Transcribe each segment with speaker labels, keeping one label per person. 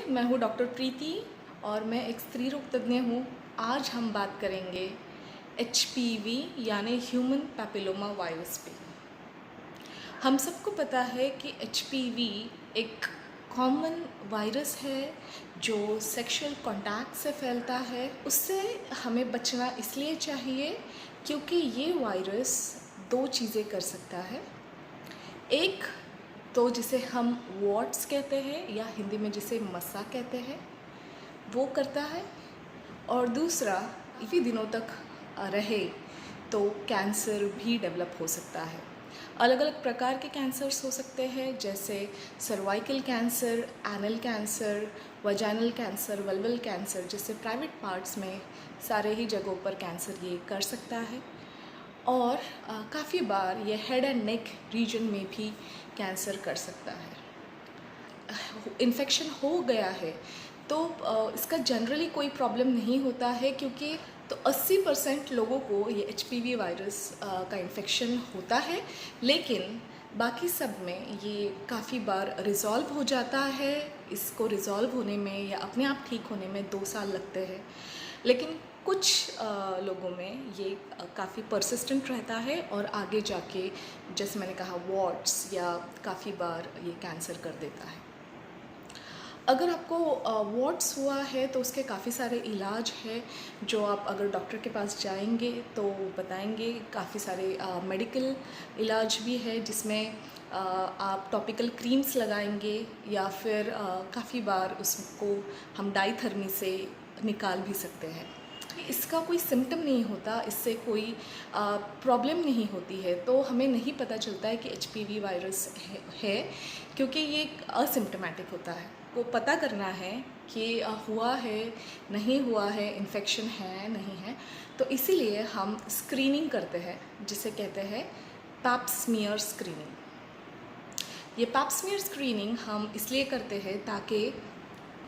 Speaker 1: मैं हूँ डॉक्टर प्रीति और मैं एक स्त्री रोग तज्ञ हूँ। आज हम बात करेंगे HPV यानी ह्यूमन पैपिलोमा वायरस पे। हम सबको पता है कि HPV एक कॉमन वायरस है जो सेक्सुअल कांटेक्ट से फैलता है। उससे हमें बचना इसलिए चाहिए क्योंकि ये वायरस दो चीज़ें कर सकता है। एक तो जिसे हम वॉट्स कहते हैं या हिंदी में जिसे मस्सा कहते हैं वो करता है, और दूसरा काफ़ी दिनों तक रहे तो कैंसर भी डेवलप हो सकता है। अलग अलग प्रकार के कैंसर्स हो सकते हैं, जैसे cervical cancer, anal cancer, vaginal cancer, vulval cancer, जैसे प्राइवेट पार्ट्स में सारे ही जगहों पर कैंसर ये कर सकता है। और काफ़ी बार ये हेड एंड नेक रीजन में भी कैंसर कर सकता है। इन्फेक्शन हो गया है तो इसका जनरली कोई प्रॉब्लम नहीं होता है, क्योंकि तो 80% लोगों को ये HPV वायरस का इन्फेक्शन होता है, लेकिन बाकी सब में ये काफ़ी बार रिज़ॉल्व हो जाता है। इसको रिज़ॉल्व होने में या अपने आप ठीक होने में 2 साल लगते हैं, लेकिन कुछ लोगों में ये काफ़ी परसिस्टेंट रहता है और आगे जाके, जैसे मैंने कहा, वॉट्स या काफ़ी बार ये कैंसर कर देता है। अगर आपको वॉट्स हुआ है तो उसके काफ़ी सारे इलाज हैं जो आप अगर डॉक्टर के पास जाएंगे तो बताएंगे। काफ़ी सारे मेडिकल इलाज भी है जिसमें आप टॉपिकल क्रीम्स लगाएंगे या फिर काफ़ी बार उसको हम डाईथर्मी से निकाल भी सकते हैं। इसका कोई सिम्टम नहीं होता, इससे कोई प्रॉब्लम नहीं होती है, तो हमें नहीं पता चलता है कि HPV वायरस है क्योंकि ये असिम्टोमेटिक होता है। को पता करना है कि हुआ है नहीं हुआ है, इन्फेक्शन है नहीं है, तो इसीलिए हम स्क्रीनिंग करते हैं जिसे कहते हैं पैप स्मीयर स्क्रीनिंग। ये पैप स्मीयर स्क्रीनिंग हम इसलिए करते हैं ताकि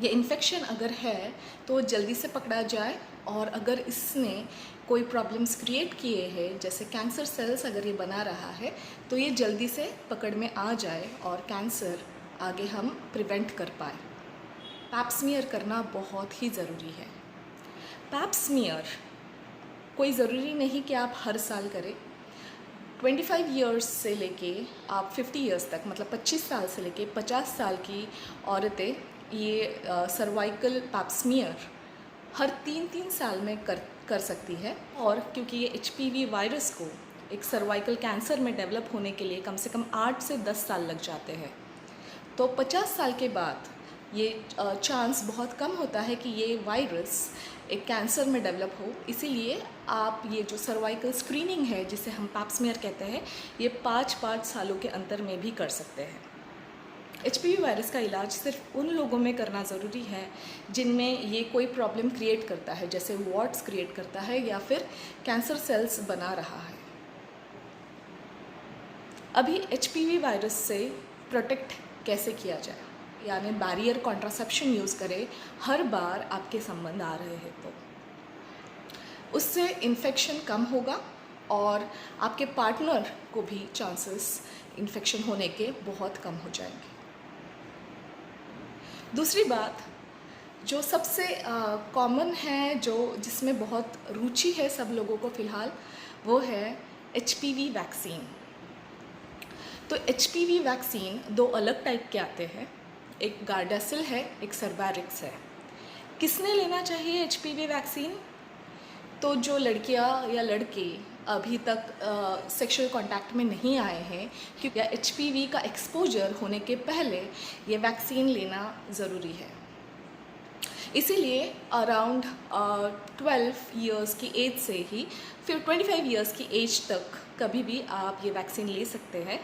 Speaker 1: ये इन्फेक्शन अगर है तो जल्दी से पकड़ा जाए, और अगर इसने कोई प्रॉब्लम्स क्रिएट किए हैं, जैसे कैंसर सेल्स अगर ये बना रहा है, तो ये जल्दी से पकड़ में आ जाए और कैंसर आगे हम प्रिवेंट कर पाए। पैप स्मीयर करना बहुत ही ज़रूरी है। पैप स्मीयर कोई ज़रूरी नहीं कि आप हर साल करें। 25 इयर्स से लेके आप 50 इयर्स तक, मतलब 25 साल से लेके 50 साल की औरतें ये सर्वाइकल पैप स्मीयर हर 3-3 साल में कर सकती है। और क्योंकि ये HPV वायरस को एक सर्वाइकल कैंसर में डेवलप होने के लिए कम से कम 8 से 10 साल लग जाते हैं, तो 50 साल के बाद ये चांस बहुत कम होता है कि ये वायरस एक कैंसर में डेवलप हो। इसीलिए आप ये जो सर्वाइकल स्क्रीनिंग है जिसे हम पैप स्मीयर कहते हैं, ये 5-5 सालों के अंतर में भी कर सकते हैं। HPV वायरस का इलाज सिर्फ उन लोगों में करना ज़रूरी है जिनमें ये कोई प्रॉब्लम क्रिएट करता है, जैसे वॉट्स क्रिएट करता है या फिर कैंसर सेल्स बना रहा है। अभी HPV वायरस से प्रोटेक्ट कैसे किया जाए, यानी बैरियर कॉन्ट्रासेप्शन यूज़ करें हर बार आपके संबंध आ रहे हैं, तो उससे इन्फेक्शन कम होगा और आपके पार्टनर को भी चांसेस इन्फेक्शन होने के बहुत कम हो जाएंगे। दूसरी बात जो सबसे कॉमन है, जो जिसमें बहुत रुचि है सब लोगों को फ़िलहाल, वो है HPV वैक्सीन। तो HPV वैक्सीन 2 अलग टाइप के आते हैं, एक गार्डासिल है, एक सर्वैरिक्स है। किसने लेना चाहिए HPV वैक्सीन? तो जो लड़कियां या लड़के अभी तक सेक्सुअल कांटेक्ट में नहीं आए हैं, क्योंकि HPV का एक्सपोजर होने के पहले ये वैक्सीन लेना ज़रूरी है। इसीलिए अराउंड 12 इयर्स की एज से ही फिर 25 इयर्स की एज तक कभी भी आप ये वैक्सीन ले सकते हैं।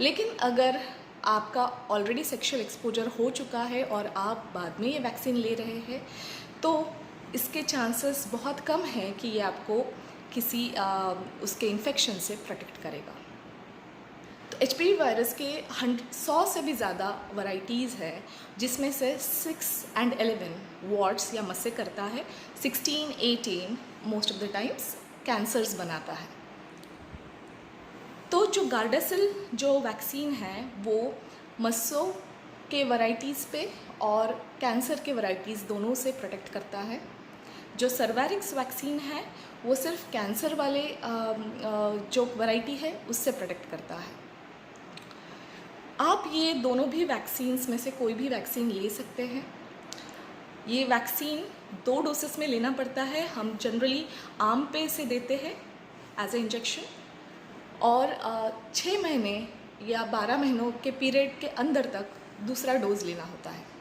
Speaker 1: लेकिन अगर आपका ऑलरेडी सेक्सुअल एक्सपोजर हो चुका है और आप बाद में ये वैक्सीन ले रहे हैं, तो इसके चांसेस बहुत कम हैं कि ये आपको किसी उसके इन्फेक्शन से प्रोटेक्ट करेगा। तो HPV वायरस के 100 से भी ज़्यादा वैरायटीज़ है, जिसमें से 6 and 11 वॉट्स या मस्से करता है, 16-18 most of the times cancers बनाता है। तो जो गार्डासिल जो वैक्सीन है वो मस्सों के वैरायटीज़ पे और कैंसर के वैरायटीज़ दोनों से प्रोटेक्ट करता है। जो सर्वैरिक्स वैक्सीन है वो सिर्फ कैंसर वाले जो वैरायटी है उससे प्रोटेक्ट करता है। आप ये दोनों भी वैक्सीन्स में से कोई भी वैक्सीन ले सकते हैं। ये वैक्सीन 2 डोसेस में लेना पड़ता है। हम जनरली आम पे से देते हैं एज ए इंजेक्शन, और 6 महीने या 12 महीनों के पीरियड के अंदर तक दूसरा डोज़ लेना होता है।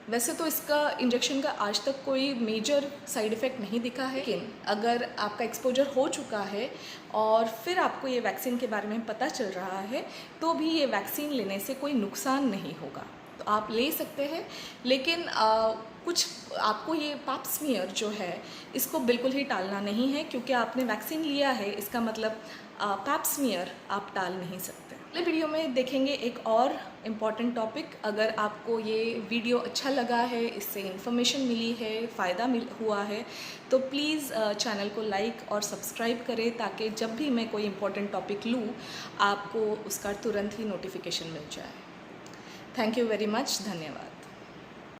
Speaker 1: वैसे तो इसका इंजेक्शन का आज तक कोई मेजर साइड इफ़ेक्ट नहीं दिखा है, लेकिन अगर आपका एक्सपोजर हो चुका है और फिर आपको ये वैक्सीन के बारे में पता चल रहा है तो भी ये वैक्सीन लेने से कोई नुकसान नहीं होगा, तो आप ले सकते हैं। लेकिन कुछ आपको ये पैप स्मीयर जो है इसको बिल्कुल ही टालना नहीं है, क्योंकि आपने वैक्सीन लिया है इसका मतलब पैप स्मीयर आप टाल नहीं सकते। अगले वीडियो में देखेंगे एक और इम्पॉर्टेंट टॉपिक। अगर आपको ये वीडियो अच्छा लगा है, इससे इन्फॉर्मेशन मिली है, फ़ायदा हुआ है, तो प्लीज़ चैनल को लाइक और सब्सक्राइब करें, ताकि जब भी मैं कोई इम्पॉर्टेंट टॉपिक लूँ आपको उसका तुरंत ही नोटिफिकेशन मिल जाए। Thank you very much. धन्यवाद।